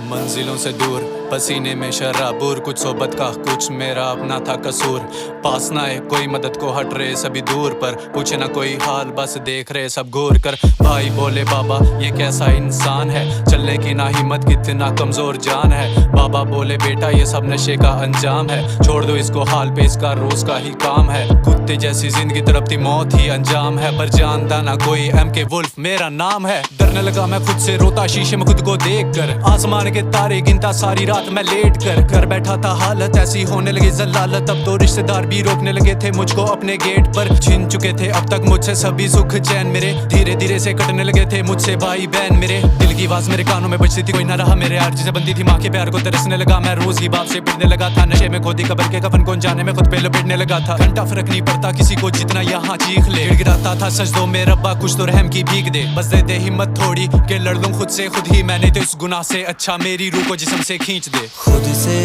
मंजिलों से दूर पसीने में शराबूर, कुछ सोबत का कुछ मेरा अपना था कसूर। पास ना है कोई मदद को हट रहे सभी दूर, पर पूछे ना कोई हाल बस देख रहे सब घूर कर। भाई बोले बाबा ये कैसा इंसान है, चलने की ना हिम्मत कितना कमजोर जान है। बाबा बोले बेटा ये सब नशे का अंजाम है, छोड़ दो इसको हाल पे इसका रोज का ही काम है। कुत्ते जैसी जिंदगी तड़पती मौत ही अंजाम है, पर जानता ना कोई MK वुल्फ मेरा नाम है। डरने लगा मैं खुद से, रोता शीशे में खुद को देख कर, आसमान के तारे गिनता सारी रात मैं लेट कर। घर बैठा था हालत ऐसी होने लगी जलालत, अब तो रिश्तेदार भी रोकने लगे थे मुझको अपने गेट पर। छीन चुके थे अब तक मुझसे सभी सुख चैन मेरे, धीरे धीरे से कटने लगे थे मुझसे भाई बहन मेरे। दिल की आवाज मेरे कानों में बजती थी, कोई ना रहा मेरे यार जिसे बनती थी माँ के प्यार को तरसने लगा मैं। रोज ही बाप से पिटने लगा था, नशे में खोदी कब्र के कफन कौन जाने में खुद पे लपेटने लगा था। घंटा फर्क नहीं पड़ता किसी को जितना यहाँ चीख ले, गिड़गिड़ाता था सजदों में रब्बा कुछ तो रहम की भीख दे। बस दे दे हिम्मत थोड़ी के लड़ लूं खुद से खुद ही, मैंने तो इस गुनाह से अच्छा मेरी रूह को जिस्म से खींच दे। खुद से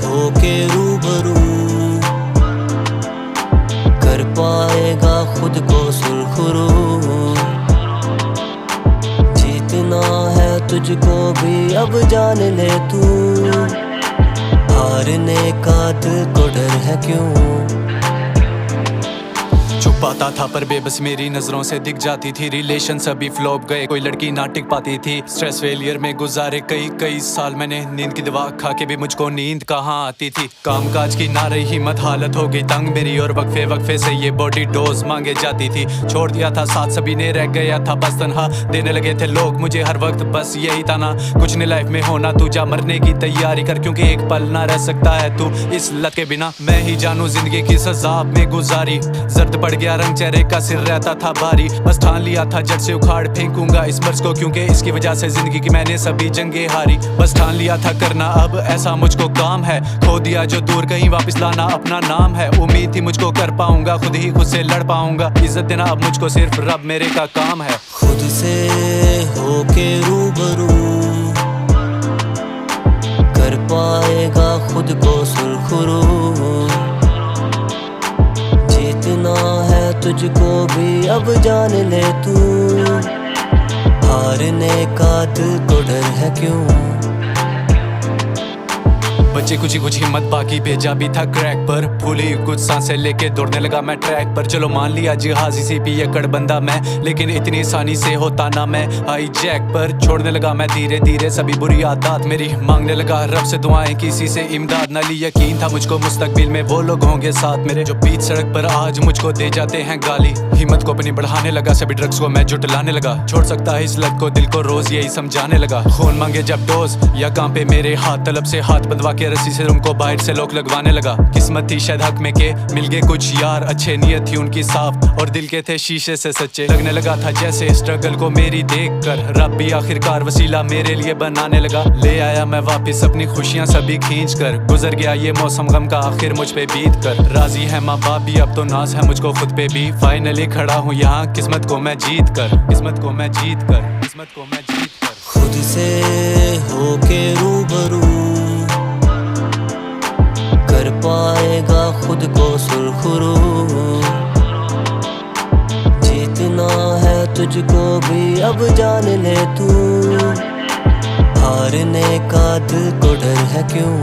होके रूबरू कर पाएगा खुद को सुरखरू, जीतना है तुझको भी अब जान ले तू, हारने का तुझको डर है क्यों। छुपाता था पर बेबस मेरी नजरों से दिख जाती थी, रिलेशन सभी फ्लॉप गए कोई लड़की ना टिक पाती थी। स्ट्रेस फेलियर में गुजारे कई कई साल मैंने, नींद की दवा खा के भी मुझको नींद कहाँ आती थी। कामकाज की ना रही हिम्मत, हालत हो गई तंग मेरी, और वक्फे वक्फे से ये बॉडी डोज मांगे जाती थी। छोड़ दिया था साथ सभी ने, रह गया था बस तन्हा, देने लगे थे लोग मुझे हर वक्त बस यही ताना। कुछ नहीं लाइफ में होना तू जा मरने की तैयारी कर, क्योंकि एक पल ना रह सकता है तू इस लत के बिना। मैं ही जानू जिंदगी की सजा में गुजारी, जर्द पड़ गया रंग चेहरे का सिर रहता था भारी। बस ठान लिया था जड़ से उखाड़ फेंकूंगा इस मर्ज को, क्योंकि इसकी वजह से जिंदगी की मैंने सभी जंगे हारी। बस ठान लिया था करना अब ऐसा मुझको काम है, खो दिया जो दूर कहीं वापस लाना अपना नाम है। उम्मीद थी मुझको कर पाऊंगा खुद ही खुद से लड़ पाऊंगा, इज्जत देना अब मुझको सिर्फ रब मेरे का काम है। खुद से होके रूबरू कर पाएगा खुद को सुरखरू, जीतना है तुझको भी अब जान ले तू, हारने का तुझको डर है क्यों। बच्चे कुछ हिम्मत बाकी भेजा भी था क्रैक पर, फूली कुछ सांसें लेके दौड़ने लगा मैं ट्रैक पर। चलो मान लिया जिहाजी से भी एकड़ बंदा मैं, लेकिन इतनी आसानी से होता ना मैं हाई जैक पर। छोड़ने लगा मैं धीरे धीरे सभी बुरी आदत मेरी, मांगने लगा रब से दुआएं किसी से इमदाद न ली। यकीन था मुझको मुस्तकबिल में वो लोग होंगे साथ मेरे, जो बीच सड़क पर आज मुझको दे जाते हैं गाली। हिम्मत को अपनी बढ़ाने लगा, सभी ड्रग्स को मैं जुटलाने लगा, छोड़ सकता है इस लत को दिल को रोज यही समझाने लगा। खून मांगे जब डोज या काम पे मेरे हाथ, तलब से हाथ बंधवा के रस्सी से उनको बाहर से लोग लगवाने लगा। किस्मत थी शायद हक में के मिल गए कुछ यार, अच्छे नियत थी उनकी साफ और दिल के थे शीशे से सच्चे। लगने लगा था जैसे स्ट्रगल को मेरी देख कर, रब भी आखिरकार वसीला मेरे लिए बनाने लगा। ले आया मैं वापस अपनी खुशियां सभी खींच कर, गुजर गया ये मौसम गम का आखिर मुझ पे बीत कर। राजी है माँ बाप भी अब तो नाज है मुझको खुद पे भी, फाइनली खड़ा हूँ यहाँ किस्मत को मैं जीत कर, किस्मत को मैं जीत कर, किस्मत को मैं जीत कर। खुद से होके रूबरू कर पाएगा खुद को सुरखरू, जीतना है तुझको भी अब जान ले तू, हारने का तुझको डर है क्यों।